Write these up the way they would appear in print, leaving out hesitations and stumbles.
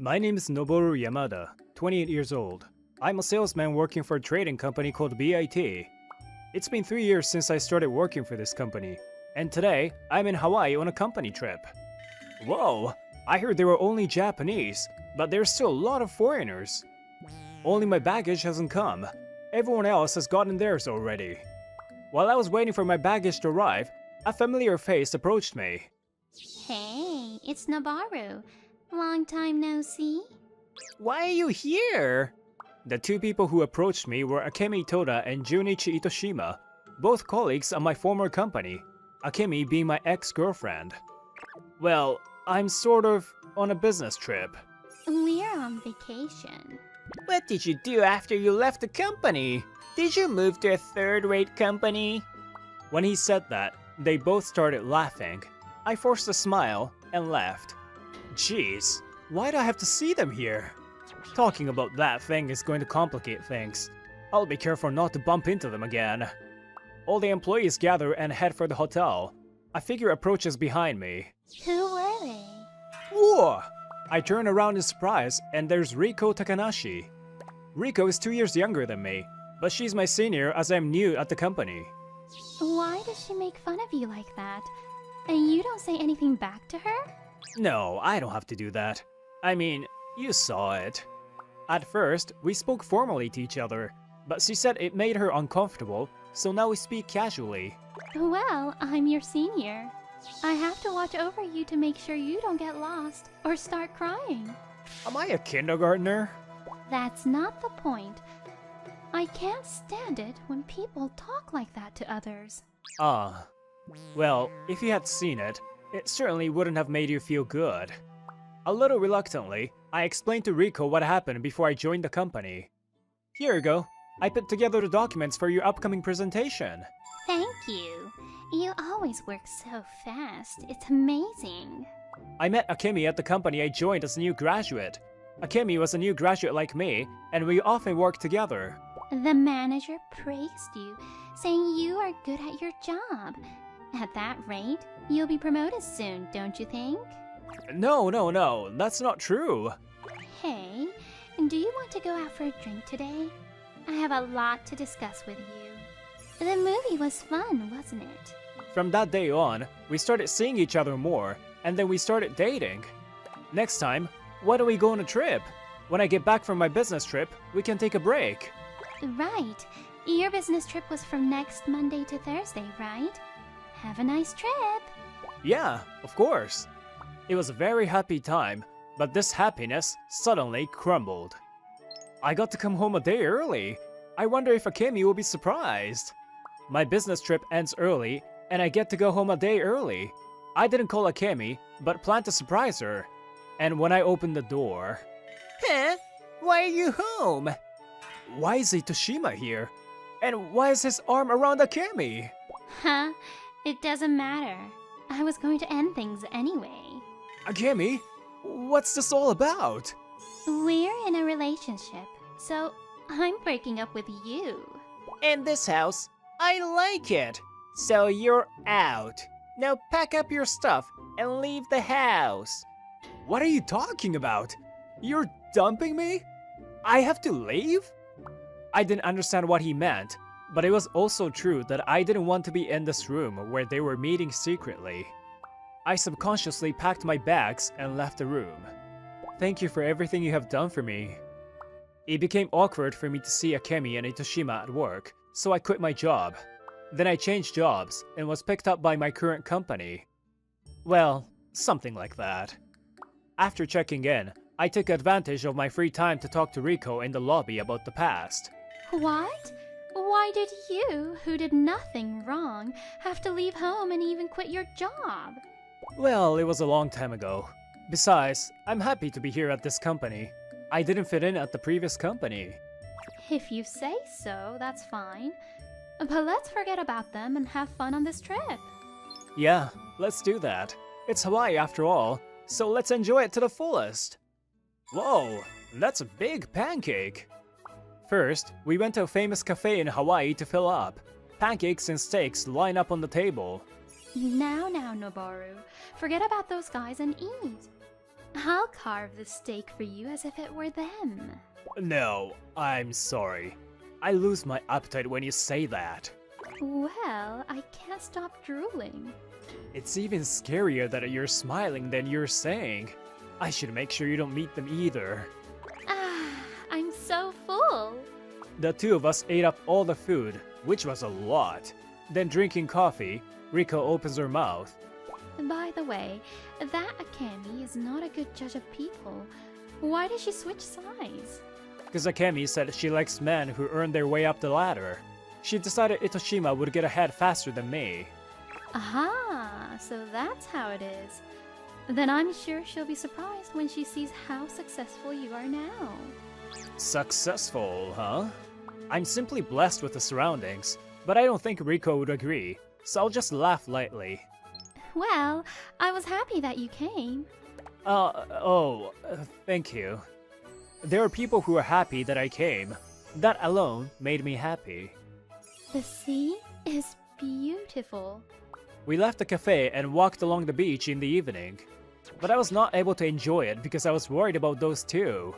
My name is Noboru Yamada, 28 years old. I'm a salesman working for a trading company called BIT. It's been 3 years since I started working for this company, and today I'm in Hawaii on a company trip. Whoa, I heard there were only Japanese, but there's still a lot of foreigners. Only my baggage hasn't come. Everyone else has gotten theirs already. While I was waiting for my baggage to arrive, a familiar face approached me. Hey, it's Noboru. Long time no see. Why are you here? The two people who approached me were Akemi Toda and Junichi Itoshima, both colleagues at my former company, Akemi being my ex-girlfriend. Well, I'm sort of on a business trip. We're on vacation. What did you do after you left the company? Did you move to a third-rate company? When he said that, they both started laughing. I forced a smile and left. Jeez, why do I have to see them here? Talking about that thing is going to complicate things. I'll be careful not to bump into them again. All the employees gather and head for the hotel. A figure approaches behind me. Who were they? Whoa! I turn around in surprise and there's Riko Takanashi. Riko is 2 years younger than me, but she's my senior as I'm new at the company. Why does she make fun of you like that? And you don't say anything back to her? No, I don't have to do that. I mean, you saw it. At first, we spoke formally to each other, but she said it made her uncomfortable, so now we speak casually. Well, I'm your senior. I have to watch over you to make sure you don't get lost or start crying. Am I a kindergartner? That's not the point. I can't stand it when people talk like that to others. Ah. Well, if you had seen it, it certainly wouldn't have made you feel good. A little reluctantly, I explained to Riko what happened before I joined the company. Here you go. I put together the documents for your upcoming presentation. Thank you. You always work so fast. It's amazing. I met Akemi at the company I joined as a new graduate. Akemi was a new graduate like me, and we often worked together. The manager praised you, saying you are good at your job. At that rate, you'll be promoted soon, don't you think? No, that's not true. Hey, do you want to go out for a drink today? I have a lot to discuss with you. The movie was fun, wasn't it? From that day on, we started seeing each other more, and then we started dating. Next time, why don't we go on a trip? When I get back from my business trip, we can take a break. Right. Your business trip was from next Monday to Thursday, right? Have a nice trip. Yeah, of course. It was a very happy time, but this happiness suddenly crumbled. I got to come home a day early. I wonder if Akemi will be surprised. My business trip ends early, and I get to go home a day early. I didn't call Akemi, but planned to surprise her. And when I opened the door... Huh? Why are you home? Why is Itoshima here? And why is his arm around Akemi? Huh? It doesn't matter. I was going to end things anyway. Akemi, what's this all about? We're in a relationship, so I'm breaking up with you. In this house, I like it. So you're out. Now pack up your stuff and leave the house. What are you talking about? You're dumping me? I have to leave? I didn't understand what he meant, but it was also true that I didn't want to be in this room where they were meeting secretly. I subconsciously packed my bags and left the room. Thank you for everything you have done for me. It became awkward for me to see Akemi and Itoshima at work, so I quit my job. Then I changed jobs and was picked up by my current company. Well, something like that. After checking in, I took advantage of my free time to talk to Riko in the lobby about the past. What? Why did you, who did nothing wrong, have to leave home and even quit your job? Well, it was a long time ago. Besides, I'm happy to be here at this company. I didn't fit in at the previous company. If you say so, that's fine. But let's forget about them and have fun on this trip. Yeah, let's do that. It's Hawaii after all, so let's enjoy it to the fullest. Whoa, that's a big pancake. First, we went to a famous cafe in Hawaii to fill up. Pancakes and steaks line up on the table. Now, Noboru, forget about those guys and eat. I'll carve the steak for you as if it were them. No, I'm sorry. I lose my appetite when you say that. Well, I can't stop drooling. It's even scarier that you're smiling than you're saying. I should make sure you don't meet them either. Ah, I'm so full. The two of us ate up all the food, which was a lot. Then drinking coffee, Riko opens her mouth. By the way, that Akemi is not a good judge of people. Why did she switch sides? Because Akemi said she likes men who earn their way up the ladder. She decided Itoshima would get ahead faster than me. Aha, so that's how it is. Then I'm sure she'll be surprised when she sees how successful you are now. Successful, huh? I'm simply blessed with the surroundings, but I don't think Riko would agree, so I'll just laugh lightly. Well, I was happy that you came. Thank you. There are people who are happy that I came. That alone made me happy. The sea is beautiful. We left the cafe and walked along the beach in the evening, but I was not able to enjoy it because I was worried about those two.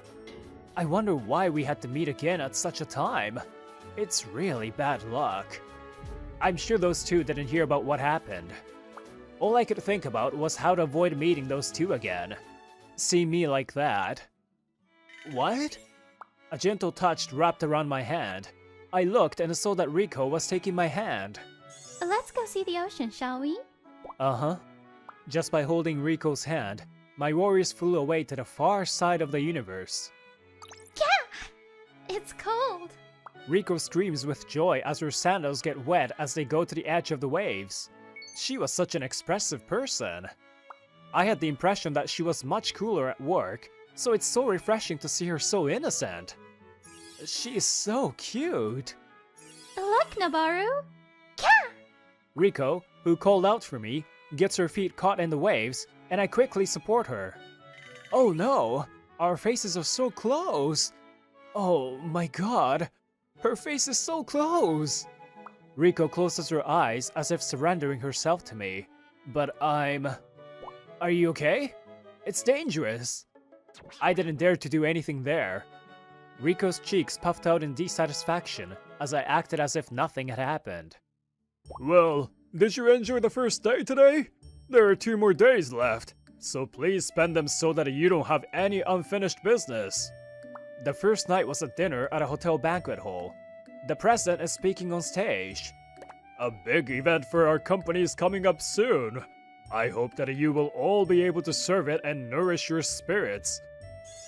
I wonder why we had to meet again at such a time. It's really bad luck. I'm sure those two didn't hear about what happened. All I could think about was how to avoid meeting those two again. See me like that. What? A gentle touch wrapped around my hand. I looked and saw that Riko was taking my hand. Let's go see the ocean, shall we? Uh-huh. Just by holding Riko's hand, my warriors flew away to the far side of the universe. Yeah! It's cold. Riko screams with joy as her sandals get wet as they go to the edge of the waves. She was such an expressive person. I had the impression that she was much cooler at work, so it's so refreshing to see her so innocent. She is so cute. Look, Nabaru. Riko, who called out for me, gets her feet caught in the waves, and I quickly support her. Oh no! Our faces are so close! Oh my god! Her face is so close! Riko closes her eyes as if surrendering herself to me. But Are you okay? It's dangerous! I didn't dare to do anything there. Riko's cheeks puffed out in dissatisfaction as I acted as if nothing had happened. Well, did you enjoy the first day today? There are 2 more days left, so please spend them so that you don't have any unfinished business. The first night was a dinner at a hotel banquet hall. The president is speaking on stage. A big event for our company is coming up soon. I hope that you will all be able to serve it and nourish your spirits.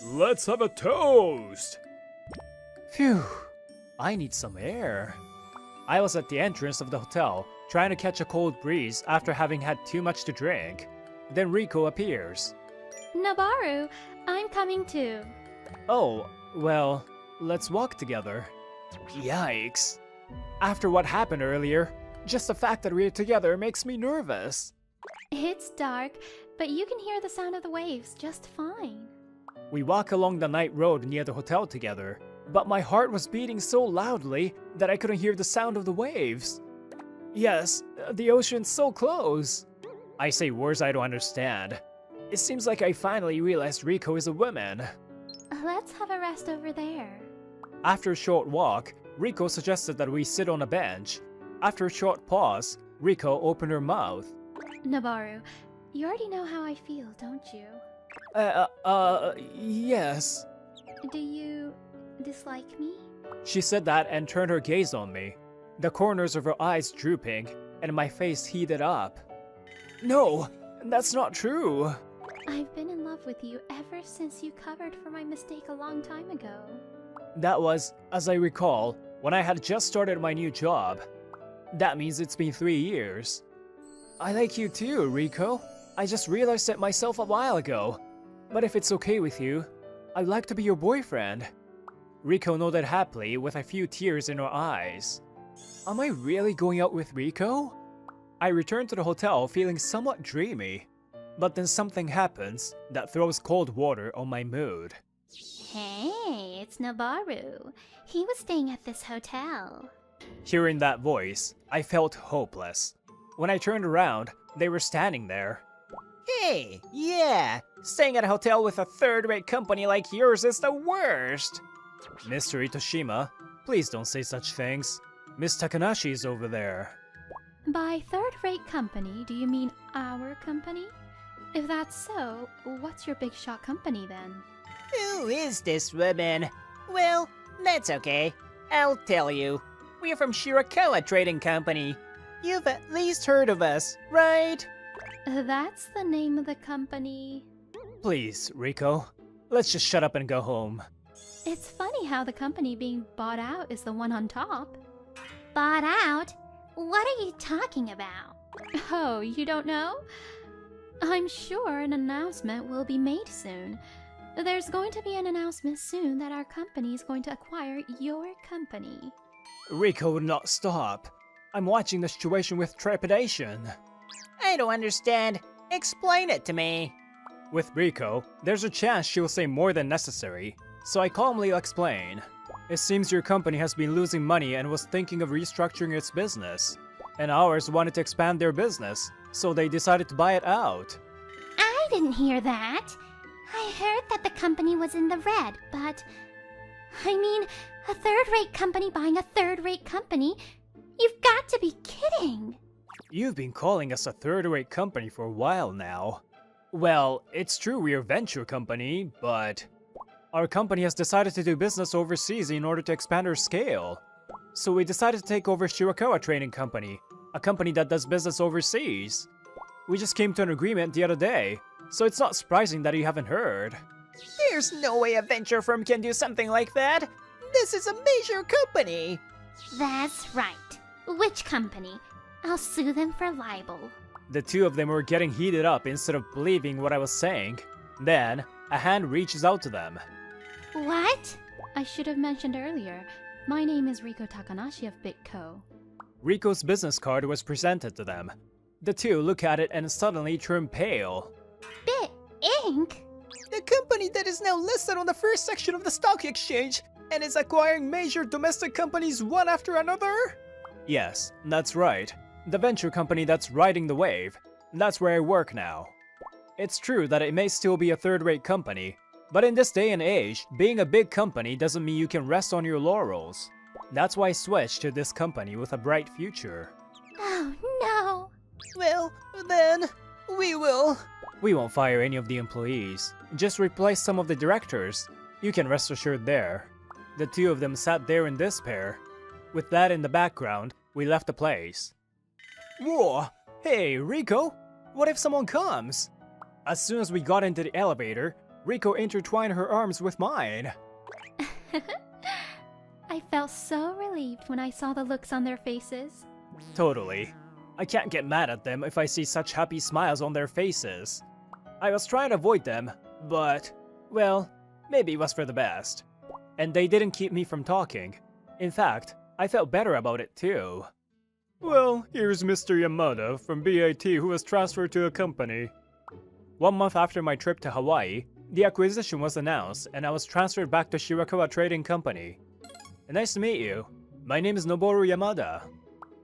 Let's have a toast! Phew, I need some air. I was at the entrance of the hotel, trying to catch a cold breeze after having had too much to drink. Then Riko appears. Nabaru, I'm coming too. Oh, well, let's walk together. Yikes. After what happened earlier, just the fact that we're together makes me nervous. It's dark, but you can hear the sound of the waves just fine. We walk along the night road near the hotel together, but my heart was beating so loudly that I couldn't hear the sound of the waves. Yes, the ocean's so close. I say words I don't understand. It seems like I finally realized Riko is a woman. Let's have a rest over there. After a short walk, Riko suggested that we sit on a bench. After a short pause, Riko opened her mouth. Nabaru, you already know how I feel, don't you? Yes. Do you dislike me? She said that and turned her gaze on me, the corners of her eyes drooping, and my face heated up. No, that's not true. I've been in love with you ever since you covered for my mistake a long time ago. That was, as I recall, when I had just started my new job. That means it's been 3 years. I like you too, Riko. I just realized it myself a while ago. But if it's okay with you, I'd like to be your boyfriend. Riko nodded happily with a few tears in her eyes. Am I really going out with Riko? I returned to the hotel feeling somewhat dreamy. But then something happens that throws cold water on my mood. Hey, it's Nabaru. He was staying at this hotel. Hearing that voice, I felt hopeless. When I turned around, they were standing there. Hey, yeah, staying at a hotel with a third-rate company like yours is the worst. Mr. Itoshima, please don't say such things. Miss Takanashi is over there. By third-rate company, do you mean our company? If that's so, what's your big shot company then? Who is this woman? Well, that's okay. I'll tell you. We're from Shirakawa Trading Company. You've at least heard of us, right? That's the name of the company. Please, Rico, let's just shut up and go home. It's funny how the company being bought out is the one on top. Bought out? What are you talking about? Oh, you don't know? I'm sure an announcement will be made soon. There's going to be an announcement soon that our company is going to acquire your company. Rico would not stop. I'm watching the situation with trepidation. I don't understand. Explain it to me. With Rico, there's a chance she'll say more than necessary, so I calmly explain. It seems your company has been losing money and was thinking of restructuring its business. And ours wanted to expand their business, so they decided to buy it out. I didn't hear that. I heard that the company was in the red, but... I mean, a third-rate company buying a third-rate company? You've got to be kidding! You've been calling us a third-rate company for a while now. Well, it's true we're a venture company, but... Our company has decided to do business overseas in order to expand our scale. So we decided to take over Shirakawa Trading Company, a company that does business overseas. We just came to an agreement the other day, so it's not surprising that you haven't heard. There's no way a venture firm can do something like that. This is a major company. That's right. Which company? I'll sue them for libel. The two of them were getting heated up instead of believing what I was saying. Then, a hand reaches out to them. What? I should have mentioned earlier. My name is Riko Takanashi of BitCo. Rico's business card was presented to them. The two look at it and suddenly turn pale. Bit Inc? The company that is now listed on the first section of the stock exchange and is acquiring major domestic companies one after another? Yes, that's right. The venture company that's riding the wave. That's where I work now. It's true that it may still be a third-rate company, but in this day and age, being a big company doesn't mean you can rest on your laurels. That's why I switched to this company with a bright future. Oh no! Well, then, we will. We won't fire any of the employees, just replace some of the directors. You can rest assured there. The two of them sat there in despair. With that in the background, we left the place. Whoa! Hey, Rico! What if someone comes? As soon as we got into the elevator, Rico intertwined her arms with mine. I felt so relieved when I saw the looks on their faces. Totally. I can't get mad at them if I see such happy smiles on their faces. I was trying to avoid them, but, well, maybe it was for the best. And they didn't keep me from talking. In fact, I felt better about it too. Well, here's Mr. Yamada from BAT who was transferred to a company. 1 month after my trip to Hawaii, the acquisition was announced and I was transferred back to Shirakawa Trading Company. Nice to meet you. My name is Noboru Yamada.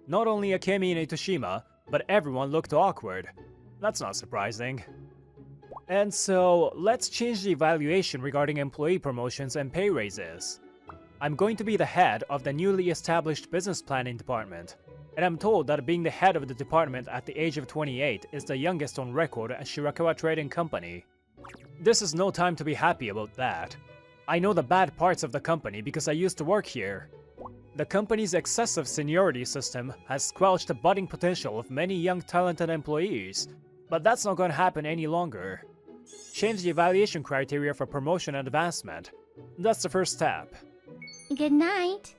Not only Akemi and Itoshima, but everyone looked awkward. That's not surprising. And so, let's change the evaluation regarding employee promotions and pay raises. I'm going to be the head of the newly established business planning department, and I'm told that being the head of the department at the age of 28 is the youngest on record at Shirakawa Trading Company. This is no time to be happy about that. I know the bad parts of the company because I used to work here. The company's excessive seniority system has squelched the budding potential of many young talented employees, but that's not going to happen any longer. Change the evaluation criteria for promotion and advancement. That's the first step. Good night.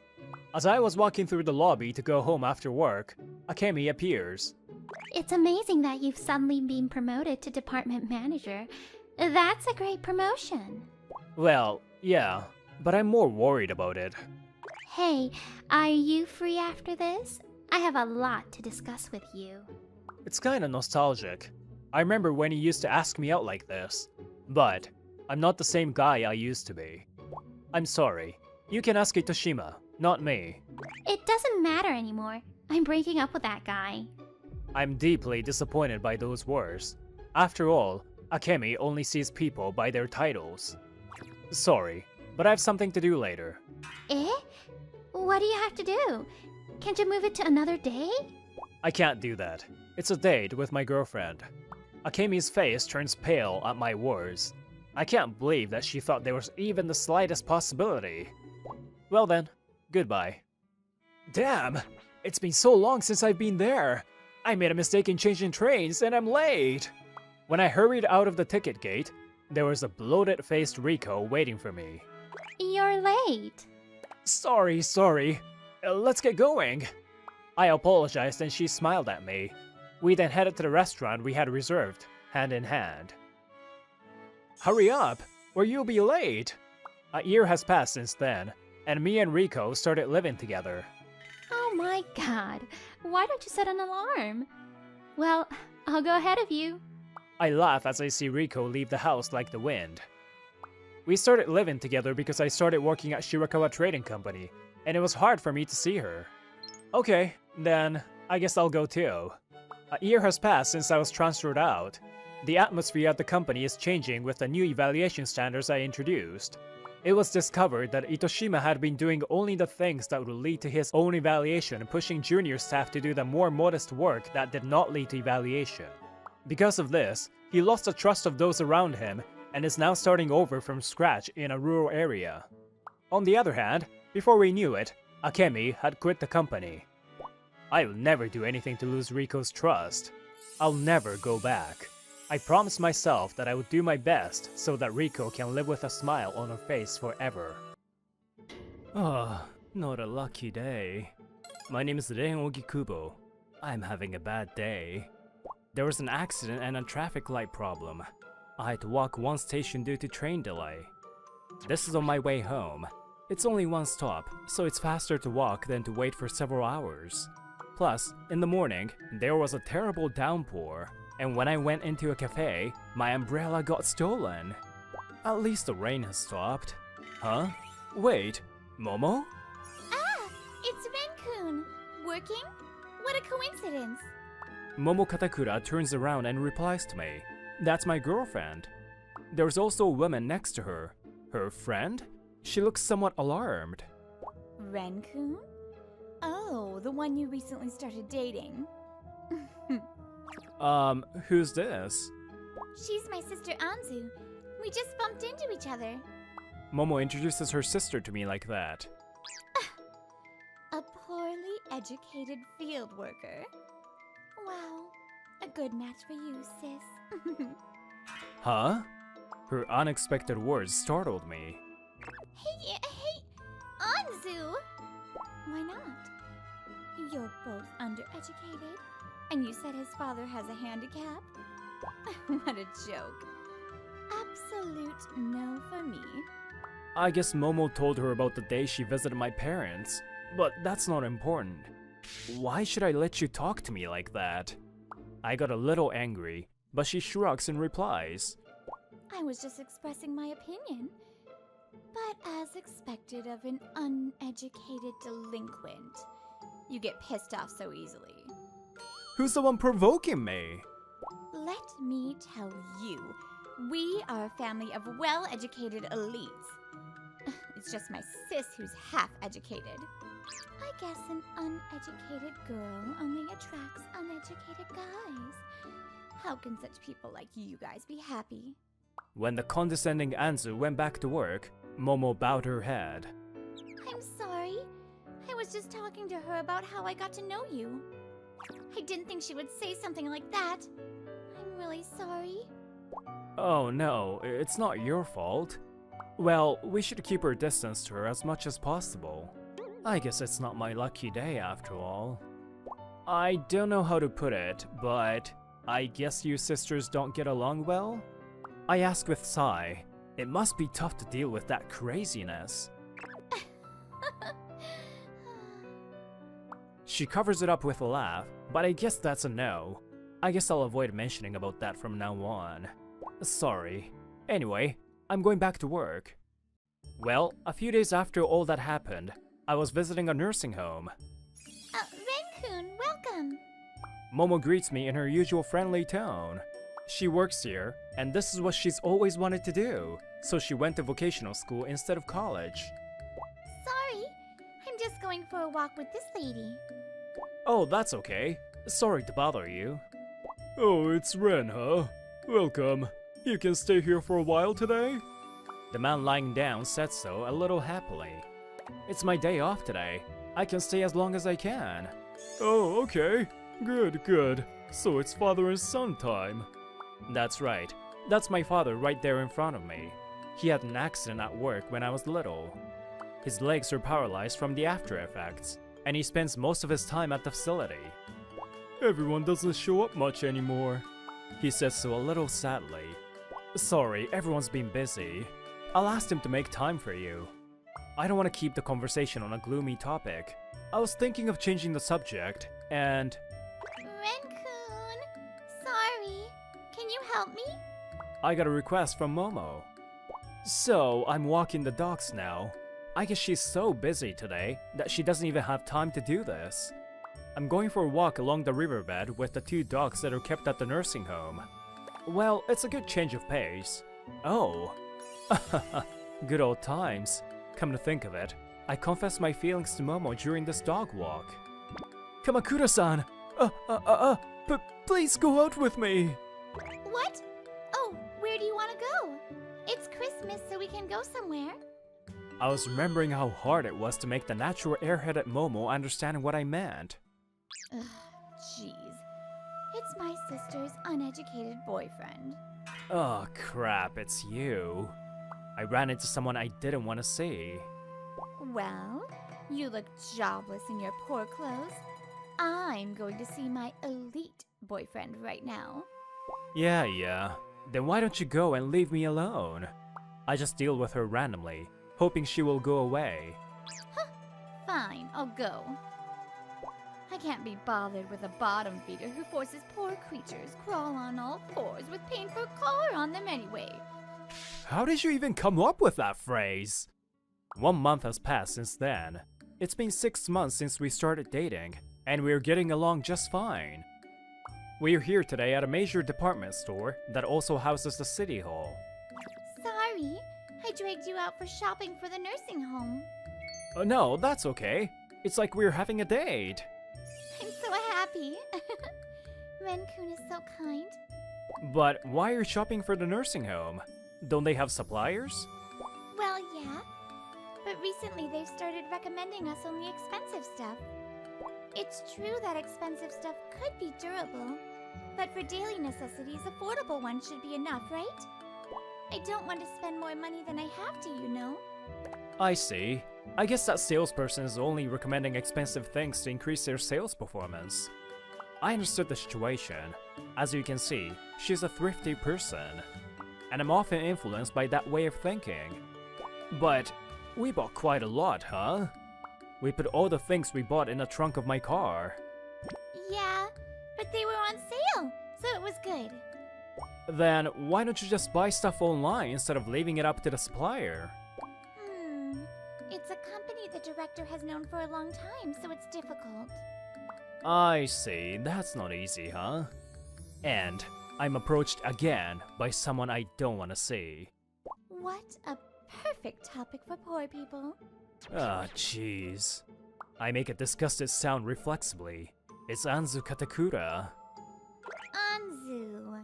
As I was walking through the lobby to go home after work, Akemi appears. It's amazing that you've suddenly been promoted to department manager. That's a great promotion. Well, yeah, but I'm more worried about it. Hey, are you free after this? I have a lot to discuss with you. It's kinda nostalgic. I remember when you used to ask me out like this. But, I'm not the same guy I used to be. I'm sorry. You can ask Itoshima, not me. It doesn't matter anymore. I'm breaking up with that guy. I'm deeply disappointed by those words. After all, Akemi only sees people by their titles. Sorry, but I have something to do later. Eh? What do you have to do? Can't you move it to another day? I can't do that. It's a date with my girlfriend. Akemi's face turns pale at my words. I can't believe that she thought there was even the slightest possibility. Well then, goodbye. Damn! It's been so long since I've been there! I made a mistake in changing trains and I'm late! When I hurried out of the ticket gate, there was a bloated-faced Rico waiting for me. You're late. Sorry. Let's get going. I apologized and she smiled at me. We then headed to the restaurant we had reserved, hand in hand. Hurry up, or you'll be late. A year has passed since then, and me and Rico started living together. Oh my god. Why don't you set an alarm? Well, I'll go ahead of you. I laugh as I see Rico leave the house like the wind. We started living together because I started working at Shirakawa Trading Company, and it was hard for me to see her. Okay, then I guess I'll go too. A year has passed since I was transferred out. The atmosphere at the company is changing with the new evaluation standards I introduced. It was discovered that Itoshima had been doing only the things that would lead to his own evaluation, pushing junior staff to do the more modest work that did not lead to evaluation. Because of this, he lost the trust of those around him and is now starting over from scratch in a rural area. On the other hand, before we knew it, Akemi had quit the company. I'll never do anything to lose Rico's trust. I'll never go back. I promised myself that I would do my best so that Rico can live with a smile on her face forever. Ah, not a lucky day. My name is Ren Ogikubo. I'm having a bad day. There was an accident and a traffic light problem. I had to walk one station due to train delay. This is on my way home. It's only one stop, so it's faster to walk than to wait for several hours. Plus, in the morning, there was a terrible downpour, and when I went into a cafe, my umbrella got stolen. At least the rain has stopped. Huh? Wait, Momo? Ah, it's Ren-kun. Working? What a coincidence. Momo Katakura turns around and replies to me. That's my girlfriend. There's also a woman next to her. Her friend? She looks somewhat alarmed. Ren-kun? Oh, the one you recently started dating. Who's this? She's my sister Anzu. We just bumped into each other. Momo introduces her sister to me like that. A poorly educated field worker. Wow, a good match for you, sis. Huh? Her unexpected words startled me. Hey, Anzu! Why not? You're both undereducated, and you said his father has a handicap? What a joke. Absolute no for me. I guess Momo told her about the day she visited my parents, but that's not important. Why should I let you talk to me like that? I got a little angry, but she shrugs and replies. I was just expressing my opinion. But as expected of an uneducated delinquent, you get pissed off so easily. Who's the one provoking me? Let me tell you, we are a family of well-educated elites. It's just my sis who's half-educated. I guess an uneducated girl only attracts uneducated guys. How can such people like you guys be happy? When the condescending Anzu went back to work, Momo bowed her head. I'm sorry. I was just talking to her about how I got to know you. I didn't think she would say something like that. I'm really sorry. Oh no, it's not your fault. Well, we should keep our distance to her as much as possible. I guess it's not my lucky day after all. I don't know how to put it, but I guess you sisters don't get along well? I ask with sigh. It must be tough to deal with that craziness. She covers it up with a laugh, but I guess that's a no. I guess I'll avoid mentioning about that from now on. Sorry. Anyway, I'm going back to work. Well, a few days after all that happened, I was visiting a nursing home. Ren-kun, welcome. Momo greets me in her usual friendly tone. She works here, and this is what she's always wanted to do, so she went to vocational school instead of college. Sorry, I'm just going for a walk with this lady. Oh, that's okay. Sorry to bother you. Oh, it's Ren, huh? Welcome. You can stay here for a while today? The man lying down said so a little happily. It's my day off today. I can stay as long as I can. Oh, okay. Good, good. So it's father and son time. That's right. That's my father right there in front of me. He had an accident at work when I was little. His legs are paralyzed from the after effects, and he spends most of his time at the facility. Everyone doesn't show up much anymore. He says so a little sadly. Sorry, everyone's been busy. I'll ask him to make time for you. I don't want to keep the conversation on a gloomy topic. I was thinking of changing the subject, and... Ren-kun, sorry. Can you help me? I got a request from Momo. So, I'm walking the dogs now. I guess she's so busy today that she doesn't even have time to do this. I'm going for a walk along the riverbed with the 2 dogs that are kept at the nursing home. Well, it's a good change of pace. Oh. Good old times. Come to think of it, I confessed my feelings to Momo during this dog walk. Kamakura-san! Please go out with me! What? Oh, where do you want to go? It's Christmas, so we can go somewhere. I was remembering how hard it was to make the natural airheaded Momo understand what I meant. Ugh, jeez. It's my sister's uneducated boyfriend. Oh crap, it's you. I ran into someone I didn't want to see. Well, you look jobless in your poor clothes. I'm going to see my elite boyfriend right now. Yeah. Then why don't you go and leave me alone? I just deal with her randomly, hoping she will go away. Fine, I'll go. I can't be bothered with a bottom feeder who forces poor creatures crawl on all fours with painful collar on them anyway. How did you even come up with that phrase? 1 month has passed since then. It's been 6 months since we started dating, and we're getting along just fine. We're here today at a major department store that also houses the city hall. Sorry, I dragged you out for shopping for the nursing home. No, that's okay. It's like we're having a date. I'm so happy. Ren-kun is so kind. But why are you shopping for the nursing home? Don't they have suppliers? Well, yeah. But recently they've started recommending us only expensive stuff. It's true that expensive stuff could be durable, but for daily necessities, affordable ones should be enough, right? I don't want to spend more money than I have to, you know? I see. I guess that salesperson is only recommending expensive things to increase their sales performance. I understood the situation. As you can see, she's a thrifty person, and I'm often influenced by that way of thinking. But we bought quite a lot, huh? We put all the things we bought in the trunk of my car. Yeah, but they were on sale, so it was good. Then why don't you just buy stuff online instead of leaving it up to the supplier? It's a company the director has known for a long time, so it's difficult. I see, that's not easy, huh? And I'm approached again by someone I don't want to see. What a perfect topic for poor people. Ah, jeez. I make a disgusted sound reflexively. It's Anzu Katakura. Anzu.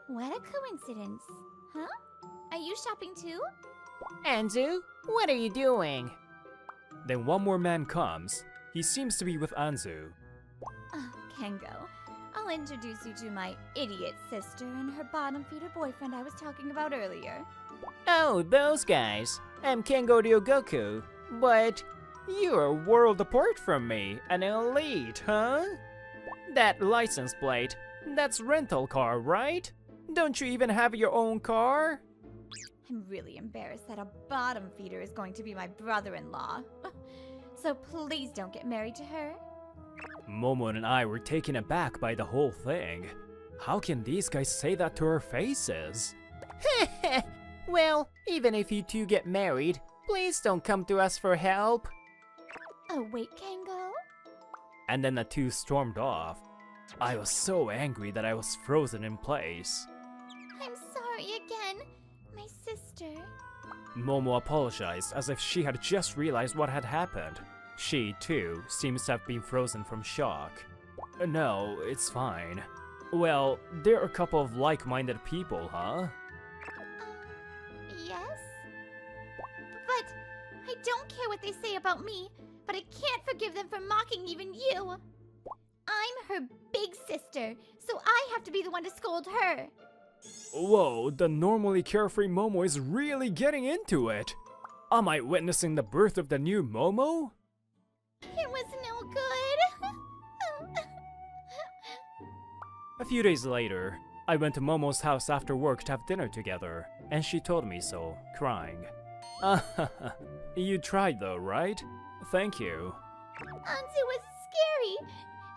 What a coincidence. Huh? Are you shopping too? Anzu, what are you doing? Then one more man comes. He seems to be with Anzu. Oh, Kengo. I'll introduce you to my idiot sister and her bottom feeder boyfriend I was talking about earlier. Oh, those guys. I'm Kengo Ryogoku. But you're a world apart from me, an elite, huh? That license plate, that's rental car, right? Don't you even have your own car? I'm really embarrassed that a bottom feeder is going to be my brother-in-law. So please don't get married to her. Momo and I were taken aback by the whole thing. How can these guys say that to our faces? Well, even if you two get married, please don't come to us for help. Oh, wait, Kengo? And then the two stormed off. I was so angry that I was frozen in place. Momo apologized as if she had just realized what had happened. She, too, seems to have been frozen from shock. No, it's fine. Well, there are a couple of like-minded people, huh? Yes? But I don't care what they say about me, but I can't forgive them for mocking even you. I'm her big sister, so I have to be the one to scold her. Whoa, the normally carefree Momo is really getting into it. Am I witnessing the birth of the new Momo? It was no good. A few days later, I went to Momo's house after work to have dinner together, and she told me so, crying. You tried though, right? Thank you. Anzu was scary.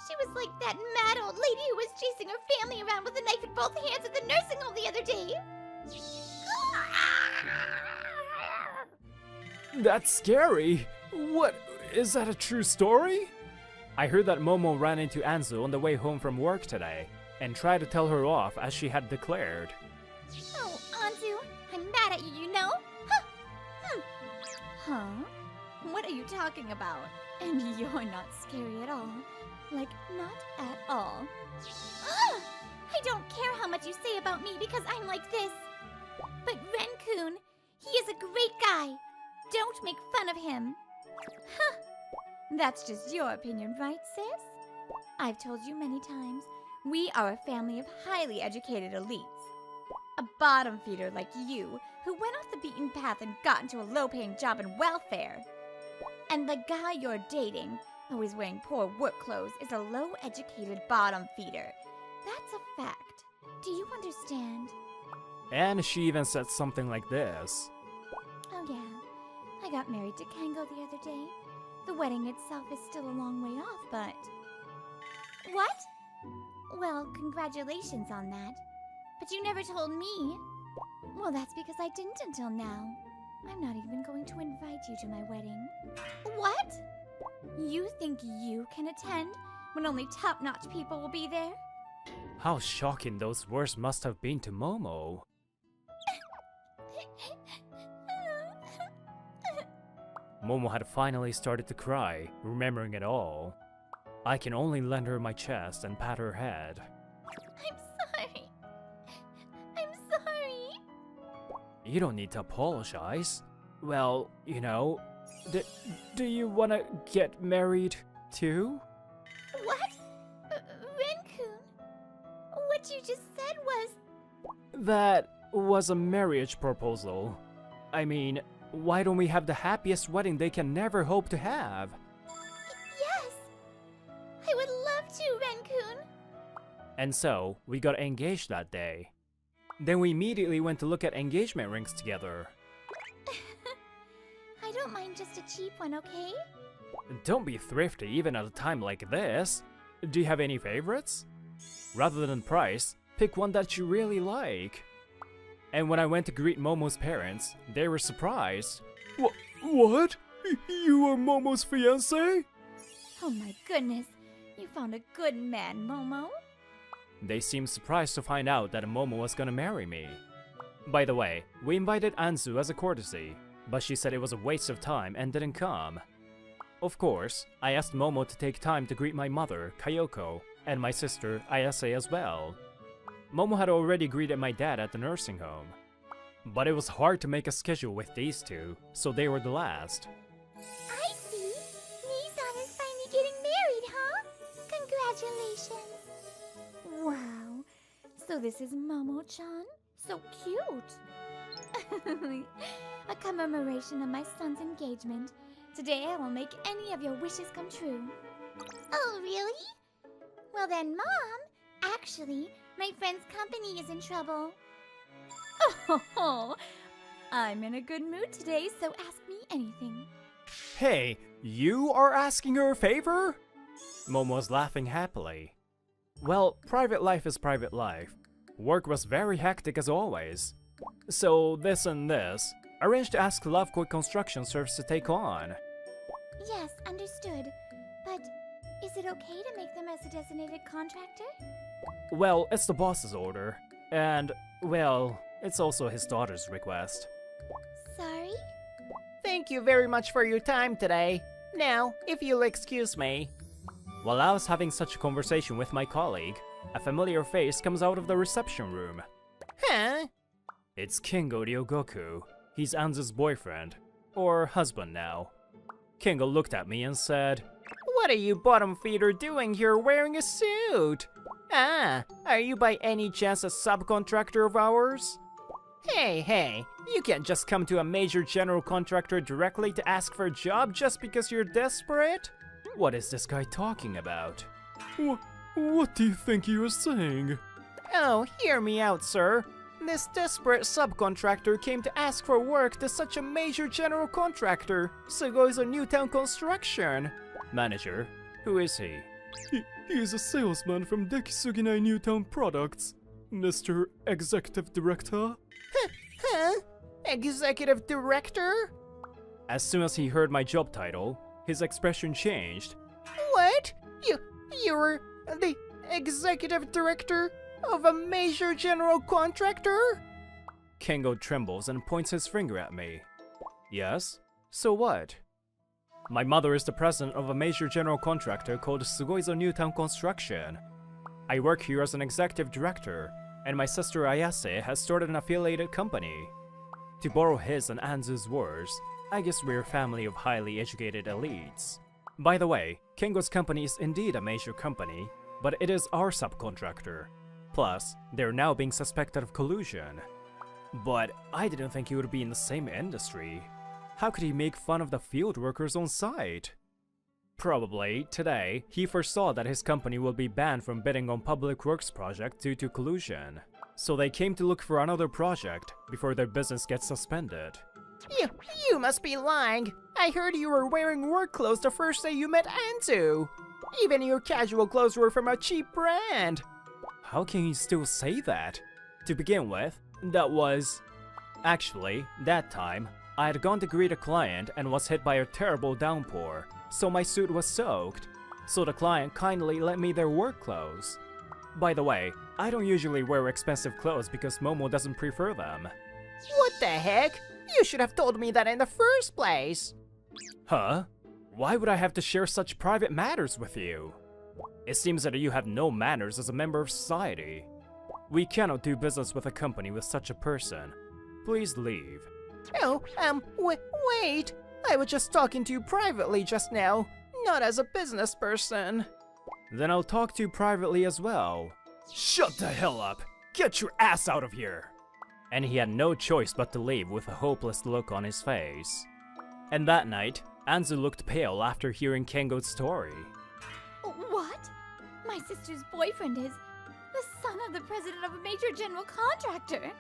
She was like that mad old lady who was chasing her family around with a knife in both hands at the nursing home the other day. That's scary. What, is that a true story? I heard that Momo ran into Anzu on the way home from work today, and tried to tell her off as she had declared. Oh, Anzu, I'm mad at you, you know? Huh? What are you talking about? And you're not scary at all. Like, not at all. Ugh! I don't care how much you say about me because I'm like this. But Ren-kun, he is a great guy. Don't make fun of him. Huh. That's just your opinion, right, sis? I've told you many times, we are a family of highly educated elites. A bottom feeder like you, who went off the beaten path and got into a low-paying job in welfare. And the guy you're dating, who is wearing poor work clothes, is a low-educated bottom feeder. That's a fact. Do you understand? And she even said something like this. Oh yeah, I got married to Kango the other day. The wedding itself is still a long way off, but... What? Well, congratulations on that. But you never told me. Well, that's because I didn't until now. I'm not even going to invite you to my wedding. What? You think you can attend when only top-notch people will be there? How shocking those words must have been to Momo. Momo had finally started to cry, remembering it all. I can only lend her my chest and pat her head. I'm sorry. I'm sorry. You don't need to apologize. Well, you know, do you wanna get married too? What? Ren-kun? What you just said was... That was a marriage proposal. I mean, why don't we have the happiest wedding they can never hope to have? Yes! I would love to, Ren-kun! And so, we got engaged that day. Then we immediately went to look at engagement rings together. I don't mind just a cheap one, okay? Don't be thrifty even at a time like this. Do you have any favorites? Rather than price, pick one that you really like. And when I went to greet Momo's parents, they were surprised. What? You are Momo's fiancé? Oh my goodness, you found a good man, Momo. They seemed surprised to find out that Momo was gonna marry me. By the way, we invited Anzu as a courtesy, but she said it was a waste of time and didn't come. Of course, I asked Momo to take time to greet my mother, Kayoko, and my sister, Ayase as well. Momo had already greeted my dad at the nursing home. But it was hard to make a schedule with these two, so they were the last. I see. Nissan is finally getting married, huh? Congratulations. Wow. So this is Momo-chan? So cute. A commemoration of my son's engagement. Today I will make any of your wishes come true. Oh, really? Well then, Mom, actually, my friend's company is in trouble. Oh, I'm in a good mood today, so ask me anything. Hey, you are asking her a favor? Momo was laughing happily. Well, private life is private life. Work was very hectic as always. So this and this, arranged to ask Lovecoat Construction Service to take on. Yes, understood. But is it okay to make them as a designated contractor? Well, it's the boss's order. And, well, it's also his daughter's request. sorry? Thank you very much for your time today. Now, if you'll excuse me. While I was having such a conversation with my colleague, a familiar face comes out of the reception room. Huh? It's Kingo Ryogoku. He's Anzu's boyfriend. Or husband now. Kingo looked at me and said, What are you bottom feeder doing here wearing a suit? Ah, are you by any chance a subcontractor of ours? Hey, you can't just come to a major general contractor directly to ask for a job just because you're desperate? What is this guy talking about? What do you think you are saying? Oh, hear me out, sir. This desperate subcontractor came to ask for work to such a major general contractor, Sugoizo Newtown Construction. Manager, who is he? He is a salesman from Dekisuginai Newtown Products, Mr. Executive Director. Huh? Executive Director? As soon as he heard my job title, his expression changed. What? You're the Executive Director of a major general contractor? Kengo trembles and points his finger at me. Yes? So what? My mother is the president of a major general contractor called Sugoizo Newtown Construction. I work here as an executive director, and my sister Ayase has started an affiliated company. To borrow his and Anzu's words, I guess we're a family of highly educated elites. By the way, Kengo's company is indeed a major company, but it is our subcontractor. Plus, they're now being suspected of collusion. But I didn't think he would be in the same industry. How could he make fun of the field workers on site? Probably, today, he foresaw that his company will be banned from bidding on public works projects due to collusion. So they came to look for another project before their business gets suspended. You must be lying. I heard you were wearing work clothes the first day you met Anzu. Even your casual clothes were from a cheap brand. How can you still say that? To begin with, that was... Actually, that time, I had gone to greet a client and was hit by a terrible downpour, so my suit was soaked. So the client kindly lent me their work clothes. By the way, I don't usually wear expensive clothes because Momo doesn't prefer them. What the heck? You should have told me that in the first place. Huh? Why would I have to share such private matters with you? It seems that you have no manners as a member of society. We cannot do business with a company with such a person. Please leave. Oh, wait. I was just talking to you privately just now, not as a business person. Then I'll talk to you privately as well. Shut the hell up! Get your ass out of here! And he had no choice but to leave with a hopeless look on his face. And that night, Anzu looked pale after hearing Kengo's story. What? My sister's boyfriend is the son of the president of a major general contractor.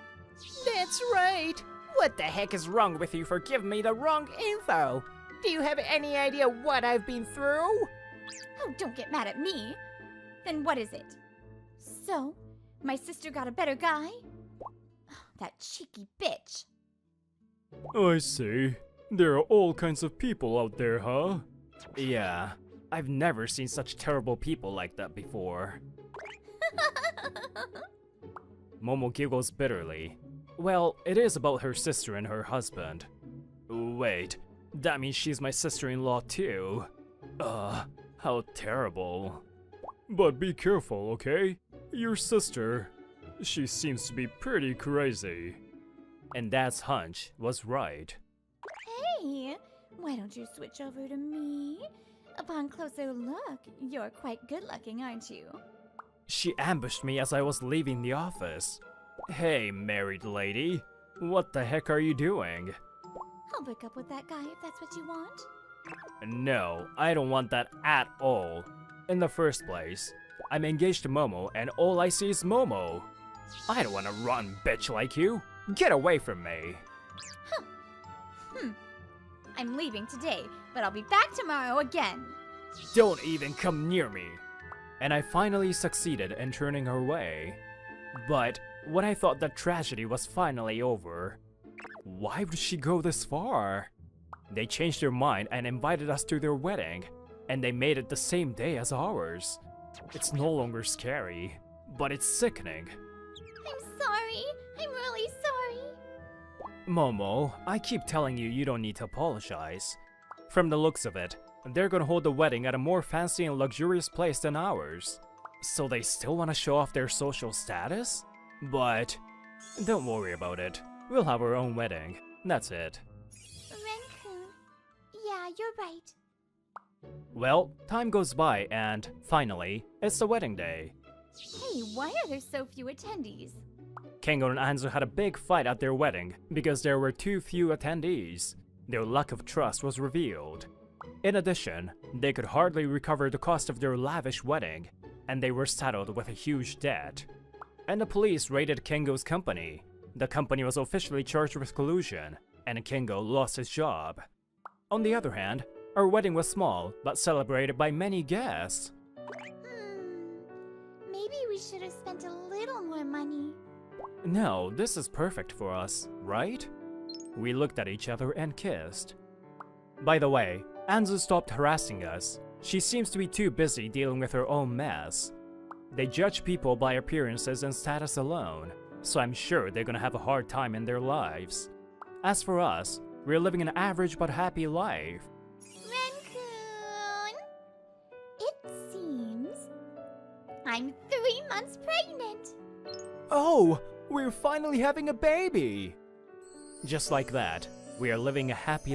That's right. What the heck is wrong with you for giving me the wrong info? Do you have any idea what I've been through? Oh, don't get mad at me. Then what is it? So, my sister got a better guy? That cheeky bitch. I see. There are all kinds of people out there, huh? Yeah, I've never seen such terrible people like that before. Momo giggles bitterly. Well, it is about her sister and her husband. Wait, that means she's my sister-in-law too. How terrible. But be careful, okay? Your sister, she seems to be pretty crazy. And Dad's hunch was right. Hey, why don't you switch over to me? Upon closer look, you're quite good-looking, aren't you? She ambushed me as I was leaving the office. Hey, married lady, what the heck are you doing? I'll break up with that guy if that's what you want. No, I don't want that at all. In the first place, I'm engaged to Momo and all I see is Momo. I don't want a rotten bitch like you. Get away from me. I'm leaving today, but I'll be back tomorrow again. Don't even come near me. And I finally succeeded in turning her away. But when I thought the tragedy was finally over, why would she go this far? They changed their mind and invited us to their wedding, and they made it the same day as ours. It's no longer scary, but it's sickening. I'm sorry. I'm really sorry. Momo, I keep telling you you don't need to apologize. From the looks of it, they're gonna hold the wedding at a more fancy and luxurious place than ours. So they still wanna show off their social status? But don't worry about it. We'll have our own wedding. That's it. Ren-kun, yeah, you're right. Well, time goes by and, finally, it's the wedding day. Hey, why are there so few attendees? Kengo and Anzu had a big fight at their wedding because there were too few attendees. Their lack of trust was revealed. In addition, they could hardly recover the cost of their lavish wedding, and they were saddled with a huge debt. And the police raided Kengo's company. The company was officially charged with collusion, and Kengo lost his job. On the other hand, our wedding was small, but celebrated by many guests. Maybe we should have spent a little more money. No, this is perfect for us, right? We looked at each other and kissed. By the way, Anzu stopped harassing us. She seems to be too busy dealing with her own mess. They judge people by appearances and status alone, so I'm sure they're gonna have a hard time in their lives. As for us, we're living an average but happy life. Ren-kun, it seems I'm 3 months pregnant. Oh, we're finally having a baby! Just like that, we are living a happy